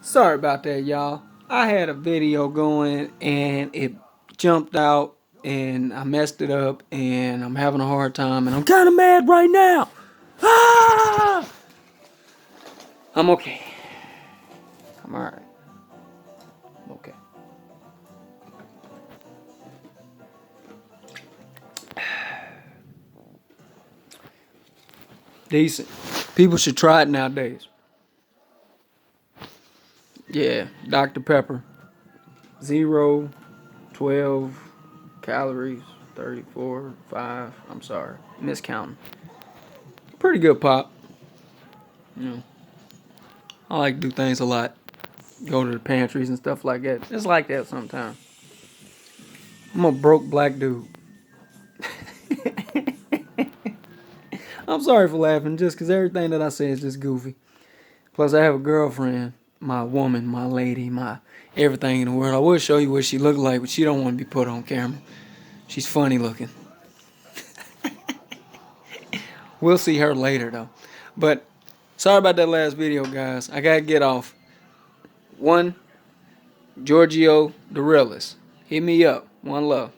Sorry about that, y'all. I had a video going and it jumped out and I messed it up and I'm having a hard time and I'm kind of mad right now. Ah! I'm okay. I'm alright. I'm okay. Decent. People should try it nowadays. Yeah, Dr. Pepper. 0, 12 calories, 34, 5. I'm sorry. Miscounting. Pretty good pop. You know, I like to do things a lot. Go to the pantries and stuff like that. It's like that sometimes. I'm a broke black dude. I'm sorry for laughing just because everything that I say is just goofy. Plus, I have a girlfriend, my woman, my lady, my everything in the world. I would show you what she looked like, but she don't want to be put on camera. She's funny looking. We'll see her later, though. But sorry about that last video, guys. I got to get off. One, Giorgio the realist. Hit me up. One love.